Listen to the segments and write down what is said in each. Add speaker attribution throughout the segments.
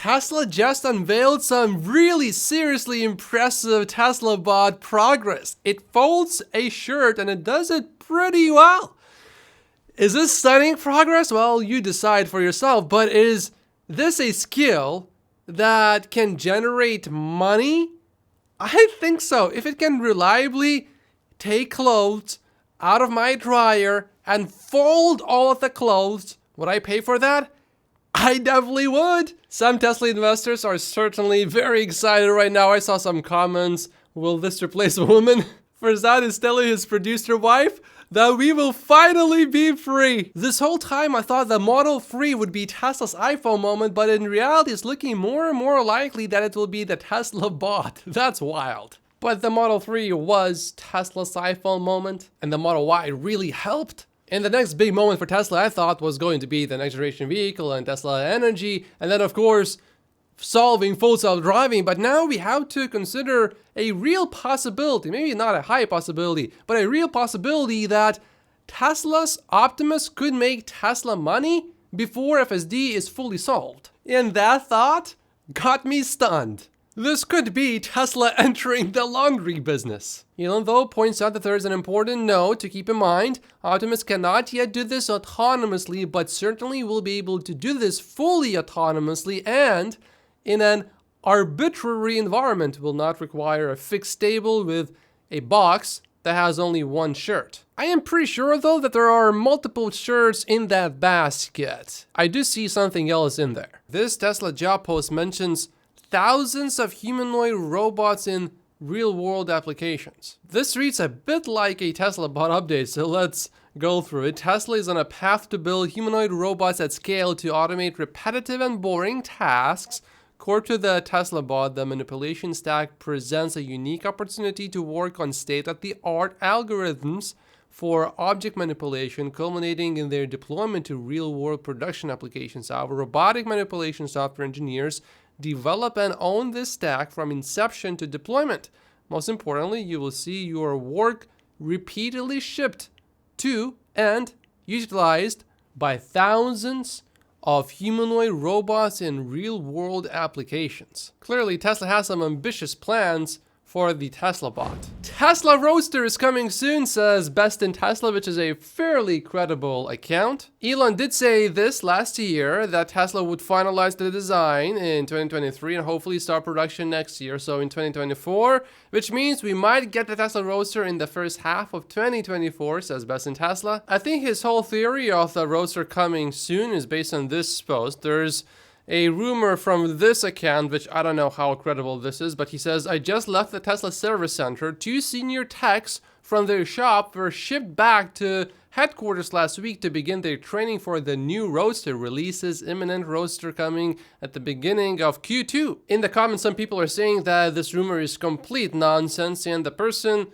Speaker 1: Tesla just unveiled some really seriously impressive Tesla bot progress. It folds a shirt and it does it pretty well. Is this stunning progress? Well, you decide for yourself, but is this a skill that can generate money? I think so. If it can reliably take clothes out of my dryer and fold all of the clothes, would I pay for that? I definitely would. Some Tesla investors are certainly very excited right now. I saw some comments. Will this replace a woman? Farzad is telling his producer wife that we will finally be free. This whole time I thought the Model 3 would be Tesla's iPhone moment, but in reality it's looking more and more likely that it will be the Tesla bot. That's wild. But the Model 3 was Tesla's iPhone moment, and the Model Y really helped. And the next big moment for Tesla, I thought, was going to be the next generation vehicle and Tesla Energy, and then of course solving full self-driving. But now we have to consider a real possibility, maybe not a high possibility, but a real possibility that Tesla's Optimus could make Tesla money before FSD is fully solved. And that thought got me stunned. This could be Tesla entering the laundry business. Elon, though, points out that there is an important note to keep in mind. Optimus cannot yet do this autonomously, but certainly will be able to do this fully autonomously and in an arbitrary environment. Will not require a fixed stable with a box that has only one shirt. I am pretty sure, though, that there are multiple shirts in that basket. I do see something else in there. This Tesla job post mentions thousands of humanoid robots in real-world applications. This reads a bit like a Tesla bot update, so let's go through it. Tesla is on a path to build humanoid robots at scale to automate repetitive and boring tasks. Core to the Tesla bot, the manipulation stack presents a unique opportunity to work on state-of-the-art algorithms for object manipulation, culminating in their deployment to real-world production applications. Our robotic manipulation software engineers develop and own this stack from inception to deployment. Most importantly, you will see your work repeatedly shipped to and utilized by thousands of humanoid robots in real-world applications. Clearly, Tesla has some ambitious plans for the Tesla bot. Tesla Roadster is coming soon, says Best in Tesla, which is a fairly credible account. Elon did say this last year, that Tesla would finalize the design in 2023 and hopefully start production next year, so in 2024, which means we might get the Tesla Roadster in the first half of 2024, says Best in Tesla. I think his whole theory of the Roadster coming soon is based on this post. There's a rumor from this account, which I don't know how credible this is, but he says, I just left the Tesla service center. 2 senior techs from their shop were shipped back to headquarters last week to begin their training for the new Roadster releases. Imminent Roadster coming at the beginning of Q2. In the comments, some people are saying that this rumor is complete nonsense, and the person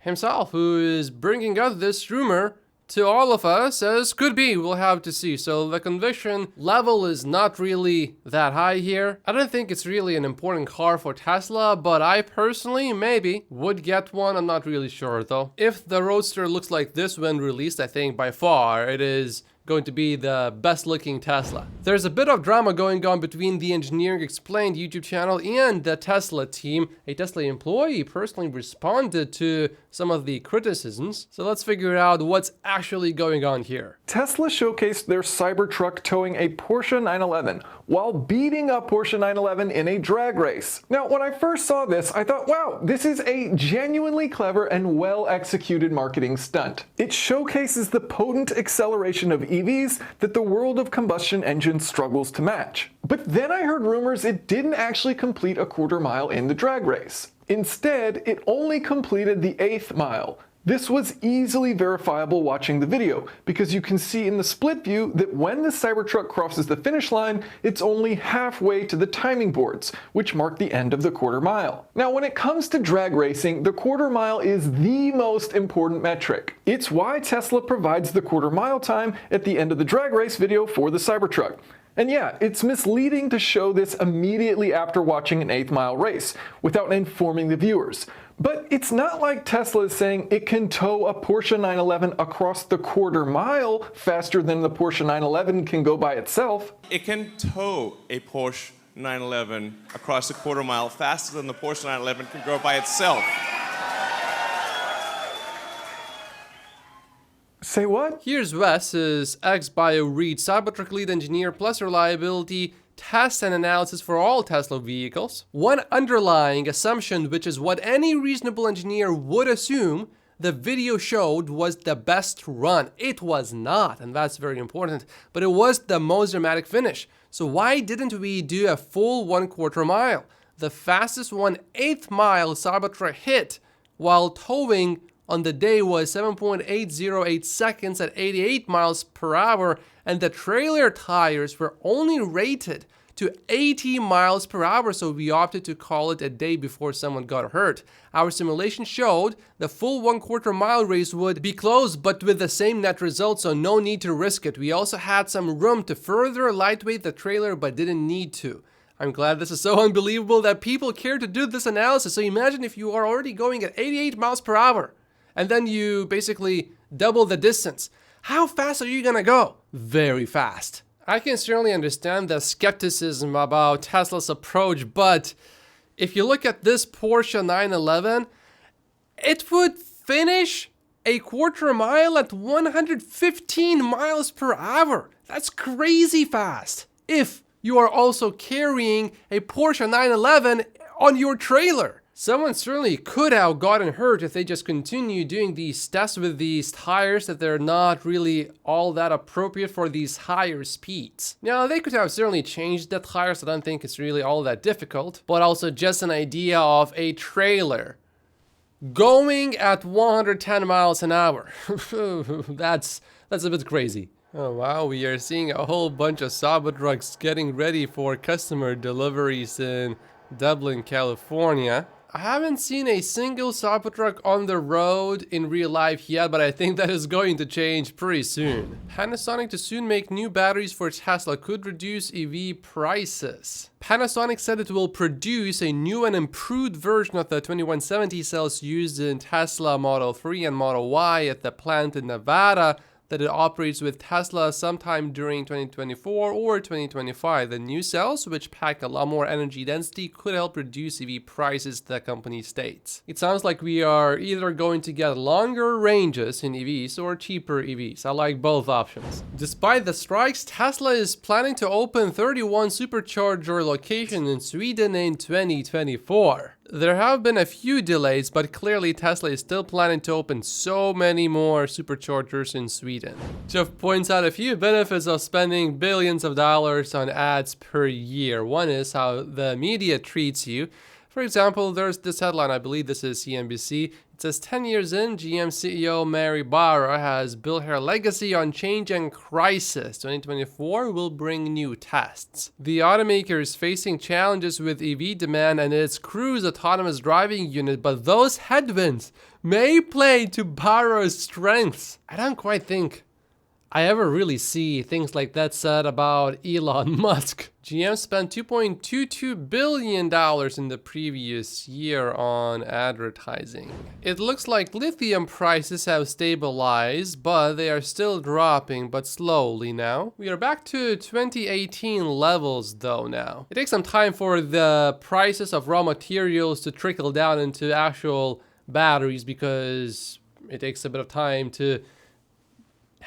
Speaker 1: himself who is bringing out this rumor to all of us says could be, we'll have to see. So the conviction level is not really that high here. I don't think it's really an important car for Tesla, but I personally maybe would get one. I'm not really sure though. If the Roadster looks like this when released, I think by far it is going to be the best looking Tesla. There's a bit of drama going on between the Engineering Explained YouTube channel and the Tesla team. A Tesla employee personally responded to some of the criticisms. So let's figure out what's actually going on here.
Speaker 2: Tesla showcased their Cybertruck towing a Porsche 911 while beating up Porsche 911 in a drag race. Now, when I first saw this, I thought, wow, this is a genuinely clever and well-executed marketing stunt. It showcases the potent acceleration of EVs that the world of combustion engines struggles to match. But then I heard rumors it didn't actually complete a quarter mile in the drag race. Instead, it only completed the 8th mile. This was easily verifiable watching the video, because you can see in the split view that when the Cybertruck crosses the finish line, it's only halfway to the timing boards, which mark the end of the quarter mile. Now, when it comes to drag racing, the quarter mile is the most important metric. It's why Tesla provides the quarter mile time at the end of the drag race video for the Cybertruck. And yeah, it's misleading to show this immediately after watching an 8th mile race, without informing the viewers. But it's not like Tesla is saying it can tow a Porsche 911 across the quarter mile faster than the Porsche 911 can go by itself.
Speaker 3: It can tow a Porsche 911 across a quarter mile faster than the Porsche 911 can go by itself.
Speaker 2: Say what?
Speaker 1: Here's Wes's ex-bio read Cybertruck lead engineer plus reliability test and analysis for all Tesla vehicles. One underlying assumption, which is what any reasonable engineer would assume the video showed, was the best run. It was not, and that's very important, but it was the most dramatic finish. So why didn't we do a full 1/4 mile? The fastest 1/8 mile Cybertruck hit while towing on the day was 7.808 seconds at 88 miles per hour, and the trailer tires were only rated to 80 miles per hour, so we opted to call it a day before someone got hurt. Our simulation showed the full 1/4 mile race would be close, but with the same net result, so no need to risk it. We also had some room to further lightweight the trailer, but didn't need to. I'm glad this is so unbelievable that people care to do this analysis. So imagine if you are already going at 88 miles per hour, and then you basically double the distance. How fast are you gonna go? Very fast. I can certainly understand the skepticism about Tesla's approach, but if you look at this Porsche 911, it would finish a 1/4 mile at 115 miles per hour. That's crazy fast. If you are also carrying a Porsche 911 on your trailer. Someone certainly could have gotten hurt if they just continue doing these tests with these tires that they're not really all that appropriate for these higher speeds. Now, they could have certainly changed the tires. I don't think it's really all that difficult, but also just an idea of a trailer going at 110 miles an hour. That's a bit crazy. Oh wow, we are seeing a whole bunch of Cybertrucks getting ready for customer deliveries in Dublin, California. I haven't seen a single Cybertruck on the road in real life yet, but I think that is going to change pretty soon. Panasonic to soon make new batteries for Tesla could reduce EV prices. Panasonic said it will produce a new and improved version of the 2170 cells used in Tesla Model 3 and Model Y at the plant in Nevada that it operates with Tesla sometime during 2024 or 2025. The new cells, which pack a lot more energy density, could help reduce EV prices, the company states. It sounds like we are either going to get longer ranges in EVs or cheaper EVs. I like both options. Despite the strikes, Tesla is planning to open 31 supercharger locations in Sweden in 2024. There have been a few delays, but clearly Tesla is still planning to open so many more superchargers in Sweden. Jeff points out a few benefits of spending billions of dollars on ads per year. One is how the media treats you. For example, there's this headline, I believe this is CNBC. It says 10 years in, GM CEO Mary Barra has built her legacy on change and crisis. 2024 will bring new tests. The automaker is facing challenges with EV demand and its Cruise autonomous driving unit, but those headwinds may play to Barra's strengths. I don't quite think I ever really see things like that said about Elon Musk. GM spent $2.22 billion in the previous year on advertising. It looks like lithium prices have stabilized, but they are still dropping, but slowly now. We are back to 2018 levels though now. It takes some time for the prices of raw materials to trickle down into actual batteries because it takes a bit of time to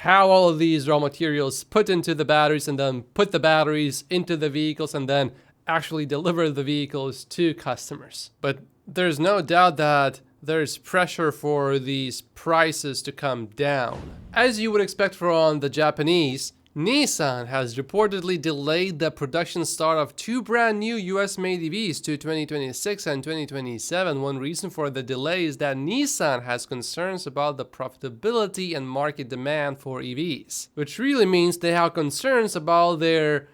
Speaker 1: how all of these raw materials put into the batteries and then put the batteries into the vehicles and then actually deliver the vehicles to customers. But there's no doubt that there's pressure for these prices to come down. As you would expect from the Japanese, Nissan has reportedly delayed the production start of two brand new US-made EVs to 2026 and 2027. One reason for the delay is that Nissan has concerns about the profitability and market demand for EVs, which really means they have concerns about their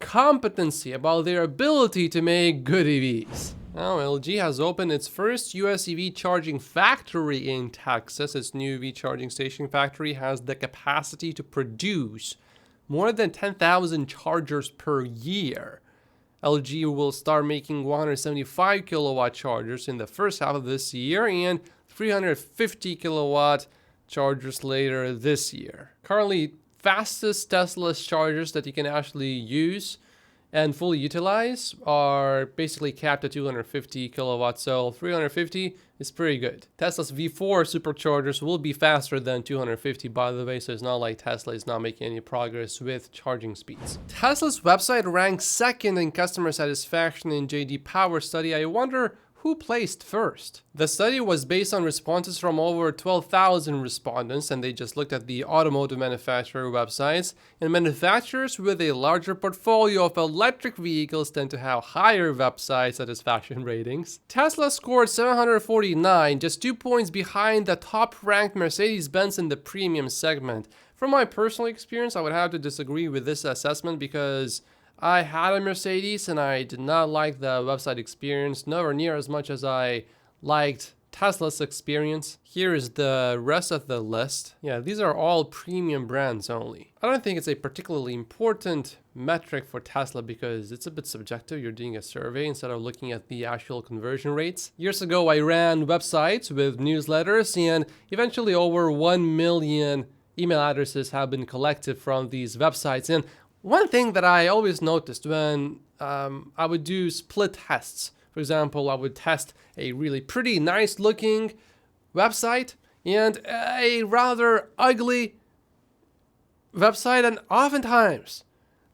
Speaker 1: competency, about their ability to make good EVs. Now, LG has opened its first US EV charging factory in Texas. Its new EV charging station factory has the capacity to produce more than 10,000 chargers per year. LG will start making 175 kilowatt chargers in the first half of this year and 350 kilowatt chargers later this year. Currently, fastest Tesla chargers that you can actually use and fully utilized are basically capped at 250 kilowatts, so 350 is pretty good. Tesla's V4 superchargers will be faster than 250, by the way, so it's not like Tesla is not making any progress with charging speeds. Tesla's website ranks second in customer satisfaction in JD Power study. I wonder who placed first? The study was based on responses from over 12,000 respondents, and they just looked at the automotive manufacturer websites. And manufacturers with a larger portfolio of electric vehicles tend to have higher website satisfaction ratings. Tesla scored 749, just 2 points behind the top-ranked Mercedes-Benz in the premium segment. From my personal experience, I would have to disagree with this assessment because I had a Mercedes and I did not like the website experience, nowhere near as much as I liked Tesla's experience. Here is the rest of the list. Yeah, these are all premium brands only. I don't think it's a particularly important metric for Tesla because it's a bit subjective. You're doing a survey instead of looking at the actual conversion rates. Years ago, I ran websites with newsletters, and eventually over 1 million email addresses have been collected from these websites. And one thing that I always noticed when I would do split tests, for example, I would test a really pretty nice looking website and a rather ugly website, and oftentimes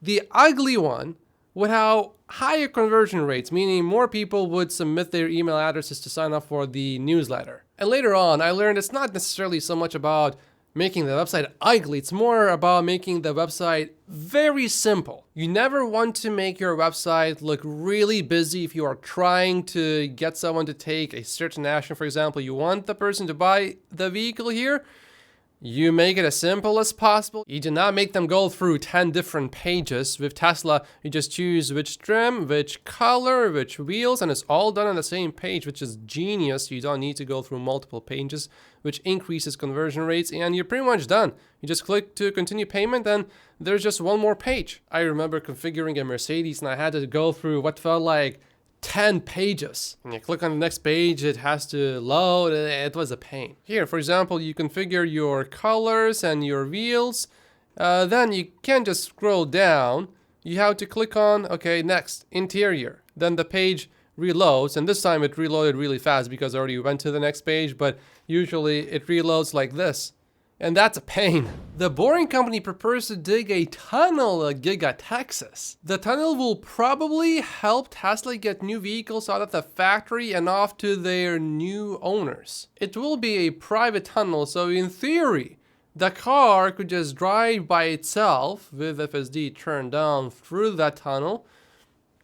Speaker 1: the ugly one would have higher conversion rates, meaning more people would submit their email addresses to sign up for the newsletter. And later on, I learned it's not necessarily so much about making the website ugly. It's more about making the website very simple. You never want to make your website look really busy if you are trying to get someone to take a certain action. For example, you want the person to buy the vehicle here. You make it as simple as possible. You do not make them go through 10 different pages. With Tesla, you just choose which trim, which color, which wheels, and it's all done on the same page, which is genius. You don't need to go through multiple pages, which increases conversion rates, and you're pretty much done. You just click to continue payment, and there's just one more page. I remember configuring a Mercedes, and I had to go through what felt like 10 pages. When you click on the next page, it has to load. It was a pain. Here, for example, you configure your colors and your wheels. Then you can't just scroll down. You have to click on, okay, next, interior. Then the page reloads, and this time it reloaded really fast because I already went to the next page, but usually it reloads like this. And that's a pain. The Boring Company prepares to dig a tunnel at Giga, Texas. The tunnel will probably help Tesla get new vehicles out of the factory and off to their new owners. It will be a private tunnel, so in theory, the car could just drive by itself with FSD turned down through that tunnel,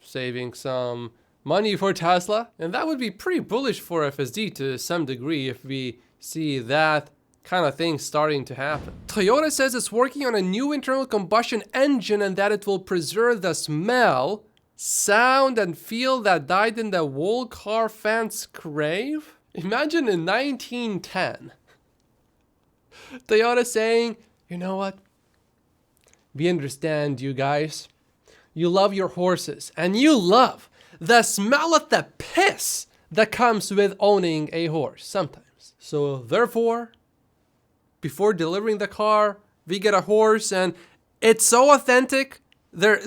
Speaker 1: saving some money for Tesla. And that would be pretty bullish for FSD to some degree if we see that kind of thing starting to happen. Toyota says it's working on a new internal combustion engine and that it will preserve the smell, sound, and feel that died in the old car fans crave. Imagine in 1910, Toyota saying, you know what? We understand you guys. You love your horses and you love the smell of the piss that comes with owning a horse sometimes. So therefore, before delivering the car, we get a horse, and it's so authentic. There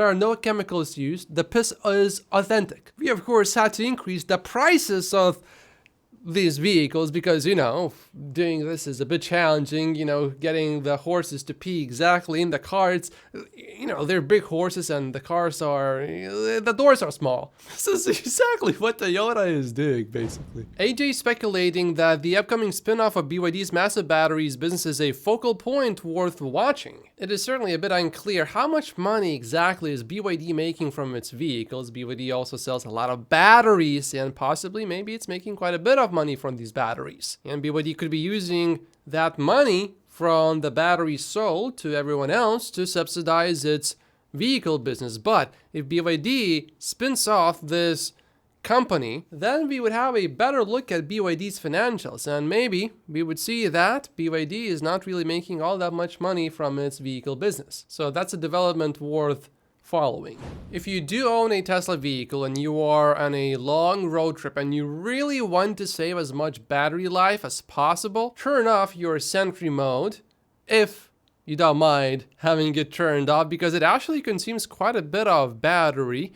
Speaker 1: are no chemicals used. The piss is authentic. We, of course, had to increase the prices of these vehicles because, you know, doing this is a bit challenging, you know, getting the horses to pee exactly in the car. It's, you know, they're big horses and the cars are, the doors are small. This is exactly what Toyota is doing, basically. AJ speculating that the upcoming spin-off of BYD's massive batteries business is a focal point worth watching. It is certainly a bit unclear how much money exactly is BYD making from its vehicles. BYD also sells a lot of batteries, and possibly maybe it's making quite a bit of money from these batteries. And BYD could be using that money from the batteries sold to everyone else to subsidize its vehicle business. But if BYD spins off this company, then we would have a better look at BYD's financials, and maybe we would see that BYD is not really making all that much money from its vehicle business. So that's a development worth following. If you do own a Tesla vehicle and you are on a long road trip and you really want to save as much battery life as possible, turn off your Sentry mode if you don't mind having it turned off because it actually consumes quite a bit of battery.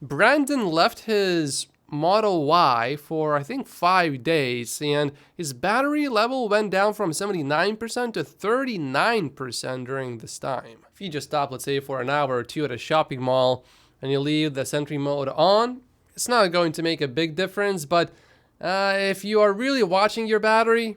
Speaker 1: Brandon left his Model Y for I think 5 days and his battery level went down from 79% to 39% during this time. If you just stop, let's say for an hour or two at a shopping mall and you leave the Sentry mode on, it's not going to make a big difference, but if you are really watching your battery,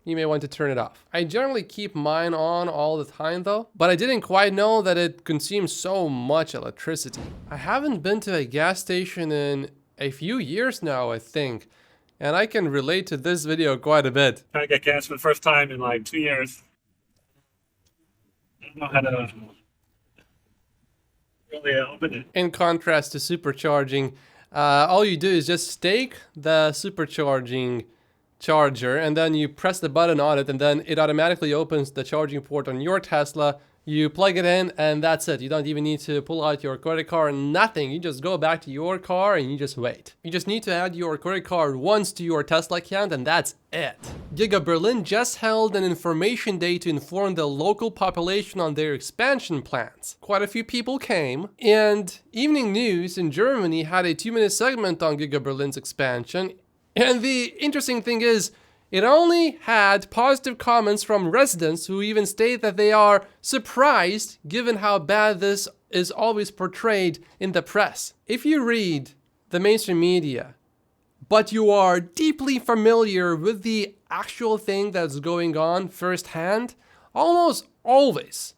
Speaker 1: you may want to turn it off. I generally keep mine on all the time though, but I didn't quite know that it consumes so much electricity. I haven't been to a gas station in a few years now, I think, and I can relate to this video quite a bit.
Speaker 4: Trying to get gas for the first time in like 2 years. I don't know how to really open it.
Speaker 1: In contrast to supercharging, all you do is just stake the supercharging charger and then you press the button on it and then it automatically opens the charging port on your Tesla. You plug it in and that's it. You don't even need to pull out your credit card, nothing. You just go back to your car and you just wait. You just need to add your credit card once to your Tesla account and that's it. Giga Berlin just held an information day to inform the local population on their expansion plans. Quite a few people came, and Evening News in Germany had a 2-minute segment on Giga Berlin's expansion. And the interesting thing is, it only had positive comments from residents who even state that they are surprised given how bad this is always portrayed in the press. If you read the mainstream media, but you are deeply familiar with the actual thing that's going on firsthand, almost always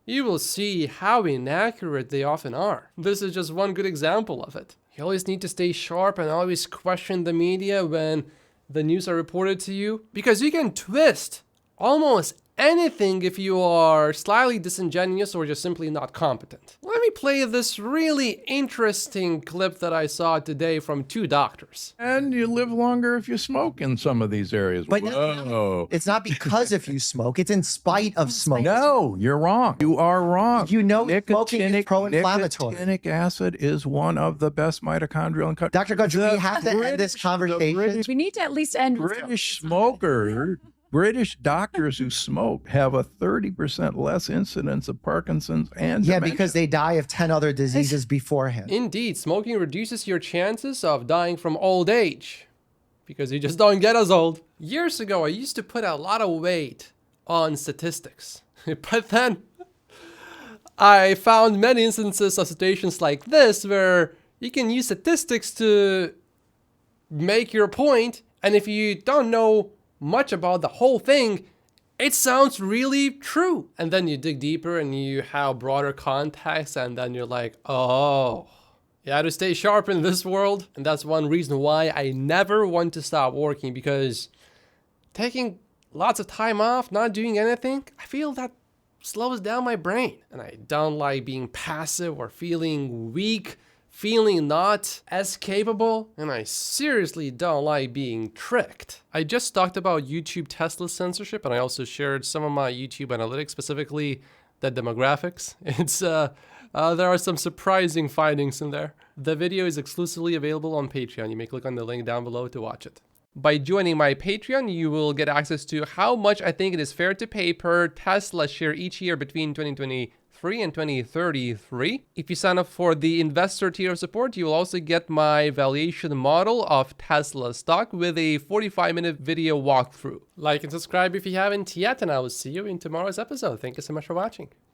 Speaker 1: you will see how inaccurate they often are. This is just one good example of it. You always need to stay sharp and always question the media when the news are reported to you, because you can twist almost anything if you are slightly disingenuous or just simply not competent. Let me play this really interesting clip that I saw today from 2 doctors.
Speaker 5: And you live longer if you smoke in some of these areas.
Speaker 6: But
Speaker 5: Whoa.
Speaker 6: it's not because if you smoke, it's in spite of smoking.
Speaker 5: No, you're wrong. You are wrong.
Speaker 6: You know smoking is pro-inflammatory.
Speaker 5: Nicotinic acid is one of the best mitochondrial...
Speaker 6: Dr. Gudger, we have to end this conversation.
Speaker 7: We need to at least end.
Speaker 5: British smoker, British doctors who smoke have a 30% less incidence of Parkinson's and
Speaker 6: Yeah,
Speaker 5: dementia.
Speaker 6: because they die of 10 other diseases beforehand.
Speaker 1: Indeed, smoking reduces your chances of dying from old age, because you just don't get as old. Years ago, I used to put a lot of weight on statistics, but then I found many instances of situations like this where you can use statistics to make your point, and if you don't know much about the whole thing, it sounds really true. And then you dig deeper and you have broader context, and then you're like, oh, you have to stay sharp in this world. And that's one reason why I never want to stop working, because taking lots of time off, not doing anything, I feel that slows down my brain. And I don't like being passive or feeling weak, feeling not as capable, and I seriously don't like being tricked. I just talked about YouTube Tesla censorship, and I also shared some of my YouTube analytics, specifically the demographics. There are some surprising findings in there. The video is exclusively available on Patreon. You may click on the link down below to watch it. By joining my Patreon, you will get access to how much I think it is fair to pay per Tesla share each year between 2023 and 2033. If you sign up for the investor tier of support, you will also get my valuation model of Tesla stock with a 45-minute video walkthrough. Like and subscribe if you haven't yet, and I will see you in tomorrow's episode. Thank you so much for watching.